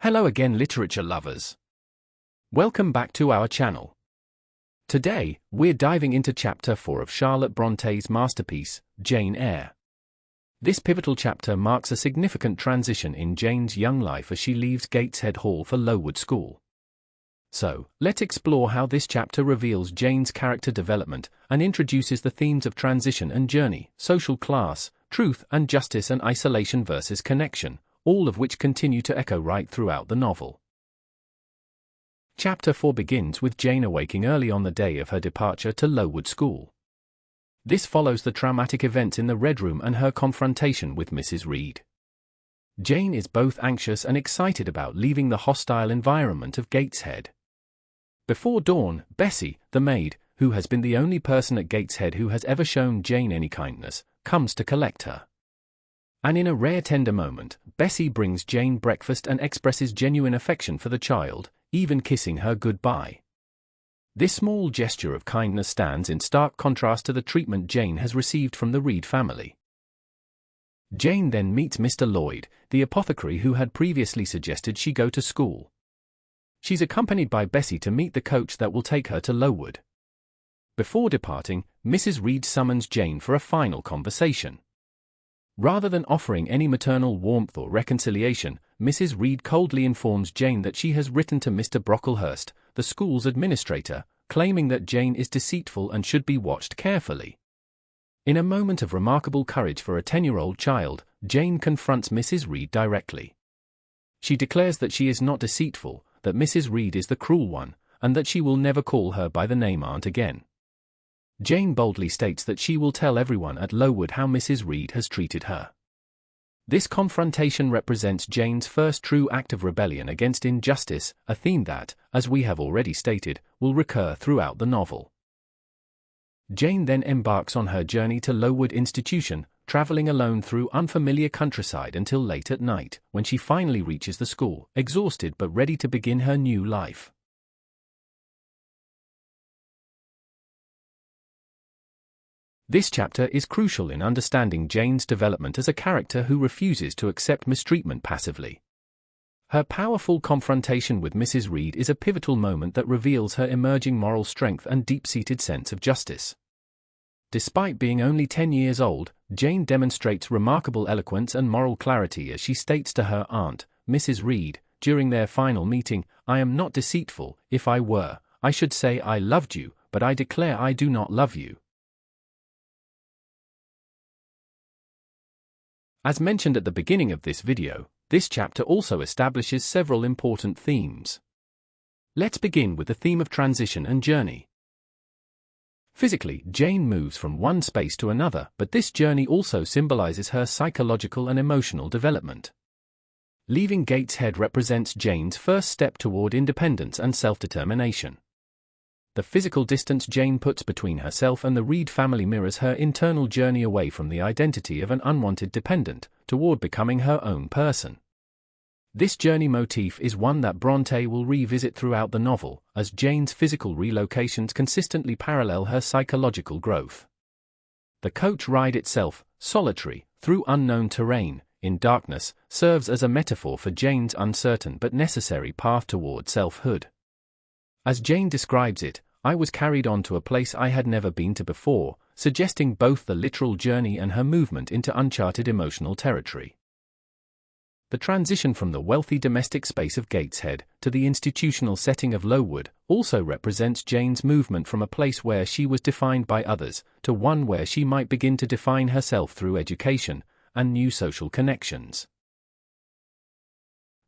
Hello again, literature lovers. Welcome back to our channel. Today, we're diving into Chapter 4 of Charlotte Bronte's masterpiece, Jane Eyre. This pivotal chapter marks a significant transition in Jane's young life as she leaves Gateshead Hall for Lowood School. So, let's explore how this chapter reveals Jane's character development and introduces the themes of transition and journey, social class, truth and justice, and isolation versus connection, all of which continue to echo right throughout the novel. Chapter 4 begins with Jane awaking early on the day of her departure to Lowood School. This follows the traumatic events in the Red Room and her confrontation with Mrs. Reed. Jane is both anxious and excited about leaving the hostile environment of Gateshead. Before dawn, Bessie, the maid, who has been the only person at Gateshead who has ever shown Jane any kindness, comes to collect her. And in a rare tender moment, Bessie brings Jane breakfast and expresses genuine affection for the child, even kissing her goodbye. This small gesture of kindness stands in stark contrast to the treatment Jane has received from the Reed family. Jane then meets Mr. Lloyd, the apothecary who had previously suggested she go to school. She's accompanied by Bessie to meet the coach that will take her to Lowood. Before departing, Mrs. Reed summons Jane for a final conversation. Rather than offering any maternal warmth or reconciliation, Mrs. Reed coldly informs Jane that she has written to Mr. Brocklehurst, the school's administrator, claiming that Jane is deceitful and should be watched carefully. In a moment of remarkable courage for a 10-year-old child, Jane confronts Mrs. Reed directly. She declares that she is not deceitful, that Mrs. Reed is the cruel one, and that she will never call her by the name aunt again. Jane boldly states that she will tell everyone at Lowood how Mrs. Reed has treated her. This confrontation represents Jane's first true act of rebellion against injustice, a theme that, as we have already stated, will recur throughout the novel. Jane then embarks on her journey to Lowood Institution, traveling alone through unfamiliar countryside until late at night, when she finally reaches the school, exhausted but ready to begin her new life. This chapter is crucial in understanding Jane's development as a character who refuses to accept mistreatment passively. Her powerful confrontation with Mrs. Reed is a pivotal moment that reveals her emerging moral strength and deep-seated sense of justice. Despite being only 10 years old, Jane demonstrates remarkable eloquence and moral clarity as she states to her aunt, Mrs. Reed, during their final meeting, "I am not deceitful. If I were, I should say I loved you, but I declare I do not love you." As mentioned at the beginning of this video, this chapter also establishes several important themes. Let's begin with the theme of transition and journey. Physically, Jane moves from one space to another, but this journey also symbolizes her psychological and emotional development. Leaving Gateshead represents Jane's first step toward independence and self-determination. The physical distance Jane puts between herself and the Reed family mirrors her internal journey away from the identity of an unwanted dependent, toward becoming her own person. This journey motif is one that Bronte will revisit throughout the novel, as Jane's physical relocations consistently parallel her psychological growth. The coach ride itself, solitary, through unknown terrain, in darkness, serves as a metaphor for Jane's uncertain but necessary path toward selfhood. As Jane describes it, "I was carried on to a place I had never been to before," suggesting both the literal journey and her movement into uncharted emotional territory. The transition from the wealthy domestic space of Gateshead to the institutional setting of Lowood also represents Jane's movement from a place where she was defined by others to one where she might begin to define herself through education and new social connections.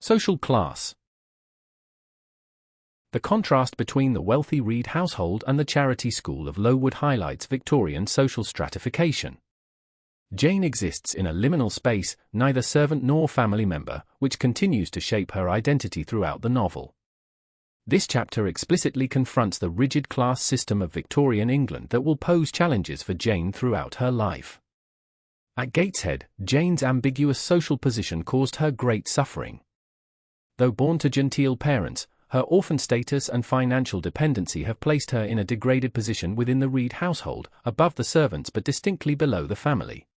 Social class. The contrast between the wealthy Reed household and the charity school of Lowood highlights Victorian social stratification. Jane exists in a liminal space, neither servant nor family member, which continues to shape her identity throughout the novel. This chapter explicitly confronts the rigid class system of Victorian England that will pose challenges for Jane throughout her life. At Gateshead, Jane's ambiguous social position caused her great suffering. Though born to genteel parents, her orphan status and financial dependency have placed her in a degraded position within the Reed household, above the servants but distinctly below the family.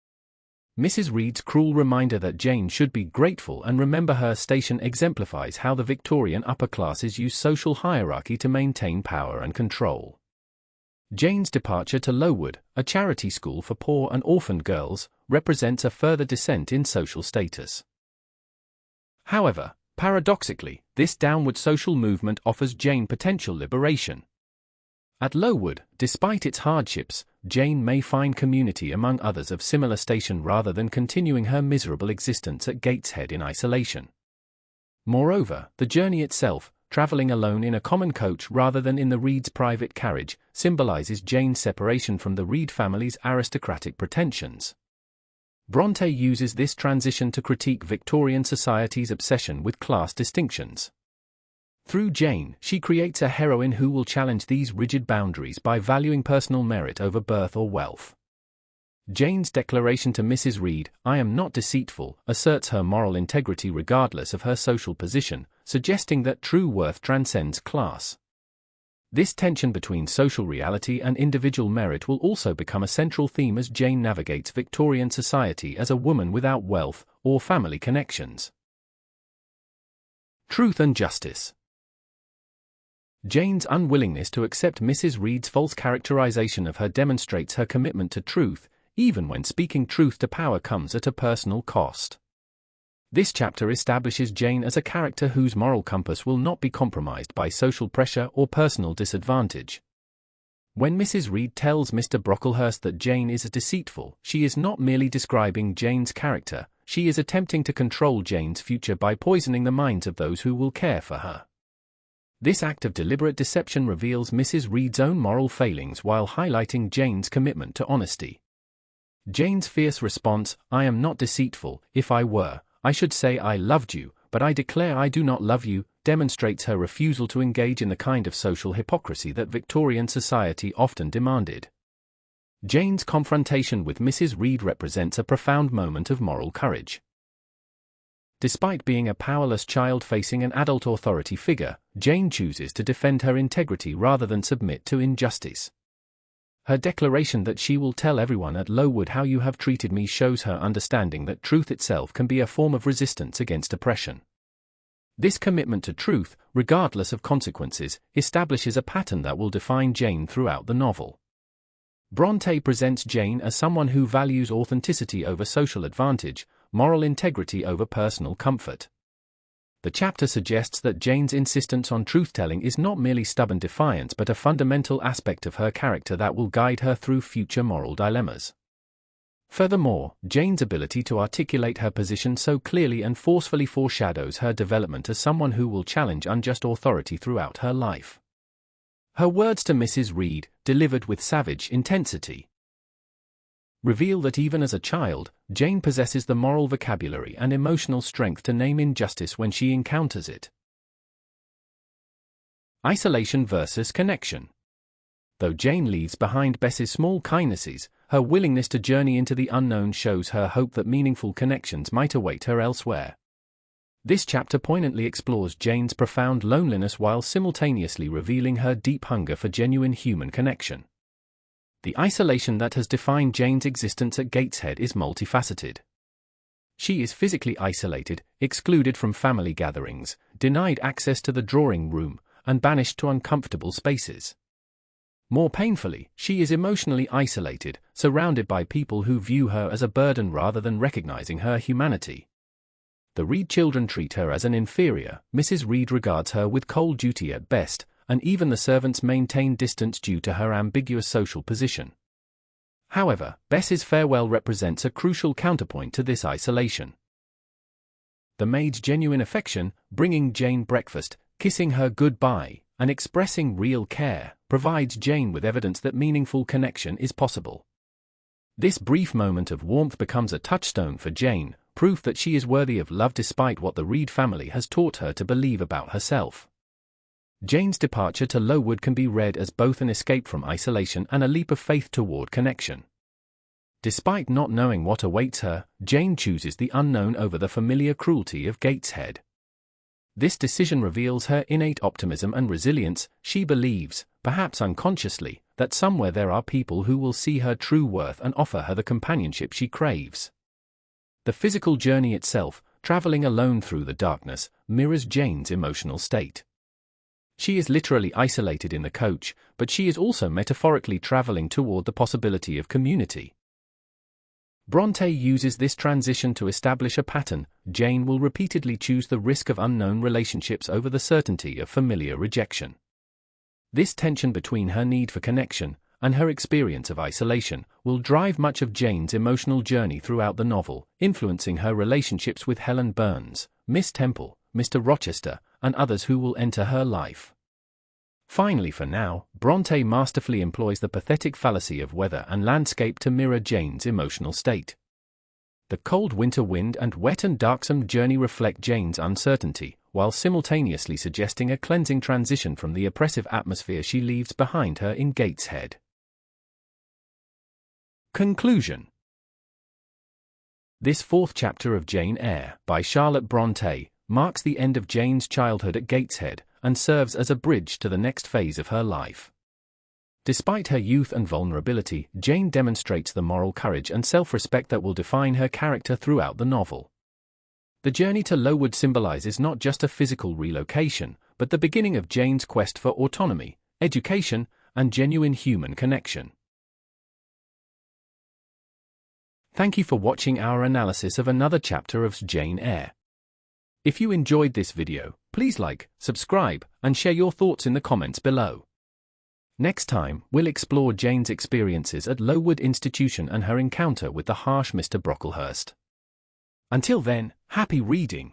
Mrs. Reed's cruel reminder that Jane should be grateful and remember her station exemplifies how the Victorian upper classes use social hierarchy to maintain power and control. Jane's departure to Lowood, a charity school for poor and orphaned girls, represents a further descent in social status. However, paradoxically, this downward social movement offers Jane potential liberation. At Lowood, despite its hardships, Jane may find community among others of similar station rather than continuing her miserable existence at Gateshead in isolation. Moreover, the journey itself, travelling alone in a common coach rather than in the Reeds' private carriage, symbolises Jane's separation from the Reed family's aristocratic pretensions. Bronte uses this transition to critique Victorian society's obsession with class distinctions. Through Jane, she creates a heroine who will challenge these rigid boundaries by valuing personal merit over birth or wealth. Jane's declaration to Mrs. Reed, "I am not deceitful," asserts her moral integrity regardless of her social position, suggesting that true worth transcends class. This tension between social reality and individual merit will also become a central theme as Jane navigates Victorian society as a woman without wealth or family connections. Truth and justice. Jane's unwillingness to accept Mrs. Reed's false characterization of her demonstrates her commitment to truth, even when speaking truth to power comes at a personal cost. This chapter establishes Jane as a character whose moral compass will not be compromised by social pressure or personal disadvantage. When Mrs. Reed tells Mr. Brocklehurst that Jane is deceitful, she is not merely describing Jane's character, she is attempting to control Jane's future by poisoning the minds of those who will care for her. This act of deliberate deception reveals Mrs. Reed's own moral failings while highlighting Jane's commitment to honesty. Jane's fierce response, "I am not deceitful, if I were, I should say I loved you, but I declare I do not love you," demonstrates her refusal to engage in the kind of social hypocrisy that Victorian society often demanded. Jane's confrontation with Mrs. Reed represents a profound moment of moral courage. Despite being a powerless child facing an adult authority figure, Jane chooses to defend her integrity rather than submit to injustice. Her declaration that she will tell everyone at Lowood how you have treated me shows her understanding that truth itself can be a form of resistance against oppression. This commitment to truth, regardless of consequences, establishes a pattern that will define Jane throughout the novel. Bronte presents Jane as someone who values authenticity over social advantage, moral integrity over personal comfort. The chapter suggests that Jane's insistence on truth-telling is not merely stubborn defiance but a fundamental aspect of her character that will guide her through future moral dilemmas. Furthermore, Jane's ability to articulate her position so clearly and forcefully foreshadows her development as someone who will challenge unjust authority throughout her life. Her words to Mrs. Reed, delivered with savage intensity, reveal that even as a child, Jane possesses the moral vocabulary and emotional strength to name injustice when she encounters it. Isolation versus connection. Though Jane leaves behind Bess's small kindnesses, her willingness to journey into the unknown shows her hope that meaningful connections might await her elsewhere. This chapter poignantly explores Jane's profound loneliness while simultaneously revealing her deep hunger for genuine human connection. The isolation that has defined Jane's existence at Gateshead is multifaceted. She is physically isolated, excluded from family gatherings, denied access to the drawing room, and banished to uncomfortable spaces. More painfully, she is emotionally isolated, surrounded by people who view her as a burden rather than recognizing her humanity. The Reed children treat her as an inferior, Mrs. Reed regards her with cold duty at best, and even the servants maintain distance due to her ambiguous social position. However, Bess's farewell represents a crucial counterpoint to this isolation. The maid's genuine affection, bringing Jane breakfast, kissing her goodbye, and expressing real care, provides Jane with evidence that meaningful connection is possible. This brief moment of warmth becomes a touchstone for Jane, proof that she is worthy of love despite what the Reed family has taught her to believe about herself. Jane's departure to Lowood can be read as both an escape from isolation and a leap of faith toward connection. Despite not knowing what awaits her, Jane chooses the unknown over the familiar cruelty of Gateshead. This decision reveals her innate optimism and resilience. She believes, perhaps unconsciously, that somewhere there are people who will see her true worth and offer her the companionship she craves. The physical journey itself, traveling alone through the darkness, mirrors Jane's emotional state. She is literally isolated in the coach, but she is also metaphorically traveling toward the possibility of community. Bronte uses this transition to establish a pattern. Jane will repeatedly choose the risk of unknown relationships over the certainty of familiar rejection. This tension between her need for connection and her experience of isolation will drive much of Jane's emotional journey throughout the novel, influencing her relationships with Helen Burns, Miss Temple, Mr. Rochester, and others who will enter her life. Finally, for now, Bronte masterfully employs the pathetic fallacy of weather and landscape to mirror Jane's emotional state. The cold winter wind and wet and darksome journey reflect Jane's uncertainty, while simultaneously suggesting a cleansing transition from the oppressive atmosphere she leaves behind her in Gateshead. Conclusion. This fourth chapter of Jane Eyre, by Charlotte Bronte, marks the end of Jane's childhood at Gateshead, and serves as a bridge to the next phase of her life. Despite her youth and vulnerability, Jane demonstrates the moral courage and self-respect that will define her character throughout the novel. The journey to Lowood symbolizes not just a physical relocation, but the beginning of Jane's quest for autonomy, education, and genuine human connection. Thank you for watching our analysis of another chapter of Jane Eyre. If you enjoyed this video, please like, subscribe, and share your thoughts in the comments below. Next time, we'll explore Jane's experiences at Lowood Institution and her encounter with the harsh Mr. Brocklehurst. Until then, happy reading!